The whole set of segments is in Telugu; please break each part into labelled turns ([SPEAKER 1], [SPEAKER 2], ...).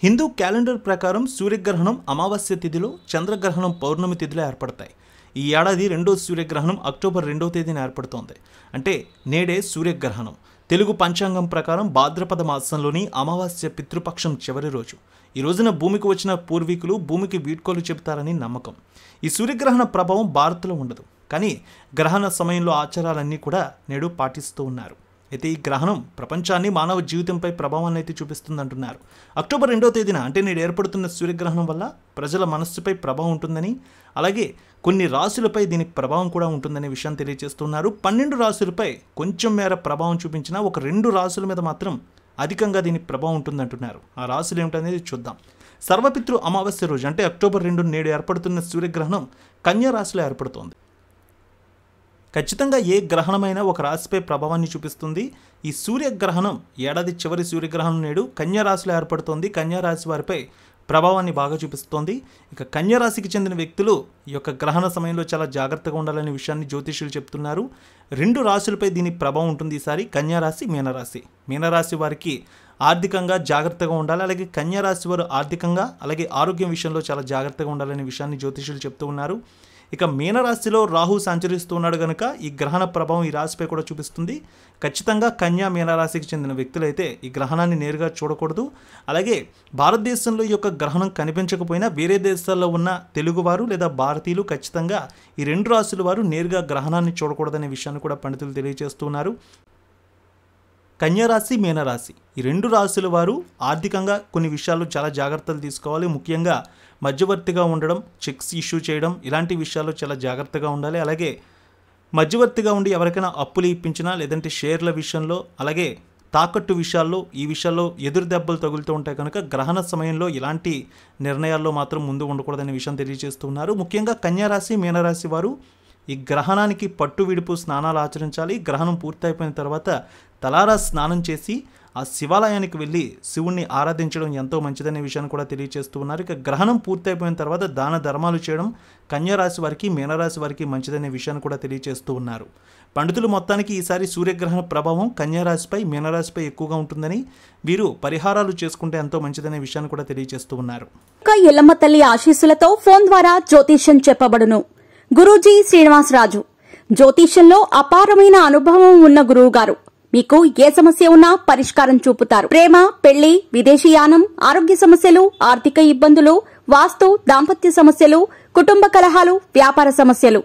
[SPEAKER 1] హిందూ క్యాలెండర్ ప్రకారం సూర్యగ్రహణం అమావాస్య తిథిలో, చంద్రగ్రహణం పౌర్ణమి తిథిలో ఏర్పడతాయి. ఈ ఏడాది రెండో సూర్యగ్రహణం అక్టోబర్ 2వ తేదీన ఏర్పడుతోంది. అంటే నేడే సూర్యగ్రహణం. తెలుగు పంచాంగం ప్రకారం భాద్రపద మాసంలోని అమావాస్య పితృపక్షం చివరి రోజు. ఈ రోజున భూమికి వచ్చిన పూర్వీకులు భూమికి వీడ్కోలు చెబుతారని నమ్మకం. ఈ సూర్యగ్రహణ ప్రభావం భారత్లో ఉండదు, కానీ గ్రహణ సమయంలో ఆచారాలన్నీ కూడా నేడు పాటిస్తూ ఉన్నారు. అయితే ఈ గ్రహణం ప్రపంచాన్ని, మానవ జీవితంపై ప్రభావాన్ని అయితే చూపిస్తుందంటున్నారు. అక్టోబర్ 2వ తేదీన అంటే నేడు ఏర్పడుతున్న సూర్యగ్రహణం వల్ల ప్రజల మనస్సుపై ప్రభావం ఉంటుందని, అలాగే కొన్ని రాశులపై దీనికి ప్రభావం కూడా ఉంటుందనే విషయాన్ని తెలియజేస్తున్నారు. 12 రాశులపై కొంచెం మేర ప్రభావం చూపించినా ఒక 2 రాశుల మీద మాత్రం అధికంగా దీనికి ప్రభావం ఉంటుందంటున్నారు. ఆ రాశులు ఏమిటనేది చూద్దాం. సర్వపితృ అమావాస్య రోజు అంటే అక్టోబర్ 2 నేడు ఏర్పడుతున్న సూర్యగ్రహణం కన్యా రాశిలో ఏర్పడుతోంది. ఖచ్చితంగా ఏ గ్రహణమైనా ఒక రాశిపై ప్రభావాన్ని చూపిస్తుంది. ఈ సూర్యగ్రహణం ఏడాది చివరి సూర్యగ్రహణం నేడు కన్యా రాశిలో ఏర్పడుతోంది. కన్యా రాశి వారిపై ప్రభావాన్ని బాగా చూపిస్తోంది. ఇక కన్యా రాశికి చెందిన వ్యక్తులు ఈ యొక్క గ్రహణ సమయంలో చాలా జాగ్రత్తగా ఉండాలనే విషయాన్ని జ్యోతిష్యులు చెప్తున్నారు. 2 రాశులపై దీని ప్రభావం ఉంటుంది. ఈసారి కన్యా రాశి, మీనరాశి. మీనరాశి వారికి ఆర్థికంగా జాగ్రత్తగా ఉండాలి. అలాగే కన్యా రాశి వారు ఆర్థికంగా, అలాగే ఆరోగ్యం విషయంలో చాలా జాగ్రత్తగా ఉండాలనే విషయాన్ని జ్యోతిష్యులు చెప్తూ ఉన్నారు. ఇక మీనరాశిలో రాహు సంచరిస్తూ ఉన్నాడు కనుక ఈ గ్రహణ ప్రభావం ఈ రాశిపై కూడా చూపిస్తుంది. ఖచ్చితంగా కన్యా, మీనరాశికి చెందిన వ్యక్తులైతే ఈ గ్రహణాన్ని నేరుగా చూడకూడదు. అలాగే భారతదేశంలో ఈ యొక్క గ్రహణం కనిపించకపోయినా వేరే దేశాల్లో ఉన్న తెలుగువారు లేదా భారతీయులు ఖచ్చితంగా ఈ 2 రాశుల వారు నేరుగా గ్రహణాన్ని చూడకూడదనే విషయాన్ని కూడా పండితులు తెలియజేస్తున్నారు. కన్యారాశి, మీనరాశి ఈ 2 రాశుల వారు ఆర్థికంగా కొన్ని విషయాల్లో చాలా జాగ్రత్తలు తీసుకోవాలి. ముఖ్యంగా మధ్యవర్తిగా ఉండడం, చెక్స్ ఇష్యూ చేయడం, ఇలాంటి విషయాల్లో చాలా జాగ్రత్తగా ఉండాలి. అలాగే మధ్యవర్తిగా ఉండి ఎవరికైనా అప్పులు ఇప్పించినా, లేదంటే షేర్ల విషయంలో, అలాగే తాకట్టు విషయాల్లో, ఈ విషయాల్లో ఎదురు దెబ్బలు తగులుతూ ఉంటాయి కనుక గ్రహణ సమయంలో ఇలాంటి నిర్ణయాల్లో మాత్రం ముందు ఉండకూడదనే విషయం తెలియజేస్తున్నారు. ముఖ్యంగా కన్యారాశి, మీనరాశి వారు ఈ గ్రహణానికి పట్టు విడుపు స్నానాలు ఆచరించాలి. గ్రహణం పూర్తయిపోయిన తర్వాత తలారా స్నానం చేసి ఆ శివాలయానికి వెళ్ళి శివుణ్ణి ఆరాధించడం ఎంతో మంచిదనే విషయాన్ని కూడా తెలియజేస్తూ ఉన్నారు. ఇక గ్రహణం పూర్తయిపోయిన తర్వాత దాన ధర్మాలు చేయడం కన్యారాశి వారికి, మీనరాశి వారికి మంచిదనే విషయాన్ని కూడా తెలియజేస్తూ ఉన్నారు. పండితులు మొత్తానికి ఈసారి సూర్యగ్రహణ ప్రభావం కన్యారాశిపై, మీనరాశిపై ఎక్కువగా ఉంటుందని, వీరు పరిహారాలు చేసుకుంటే ఎంతో మంచిదనే విషయాన్ని కూడా తెలియజేస్తూ ఉన్నారు.
[SPEAKER 2] ఎల్లమ్మ తల్లి ఆశీస్సులతో ఫోన్ ద్వారా జ్యోతిష్యం చెప్పబడును. గురూజీ శ్రీనివాసరాజు జ్యోతిష్యంలో అపారమైన అనుభవం ఉన్న గురువు గారు మీకు ఏ సమస్య ఉన్నా పరిష్కారం చూపుతారు. ప్రేమ, పెళ్లి, విదేశీయానం, ఆరోగ్య సమస్యలు, ఆర్థిక ఇబ్బందులు, వాస్తు, దాంపత్య సమస్యలు, కుటుంబ కలహాలు, వ్యాపార సమస్యలు,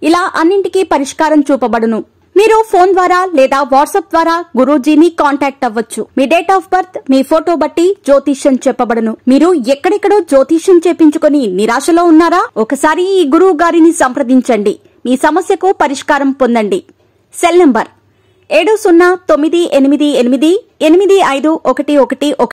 [SPEAKER 2] ఇలా అన్నింటికీ పరిష్కారం చూపబడును. మీరు ఫోన్ ద్వారా లేదా వాట్సాప్ ద్వారా గురూజీని కాంటాక్ట్ అవ్వచ్చు. మీ డేట్ ఆఫ్ బర్త్, మీ ఫోటో బట్టి జ్యోతిష్యం చెప్పబడును. మీరు ఎక్కడెక్కడో జ్యోతిష్యం చేపించుకుని నిరాశలో ఉన్నారా? ఒకసారి ఈ గురువు గారిని సంప్రదించండి. మీ సమస్యకు పరిష్కారం పొందండి. Cell number 7098888511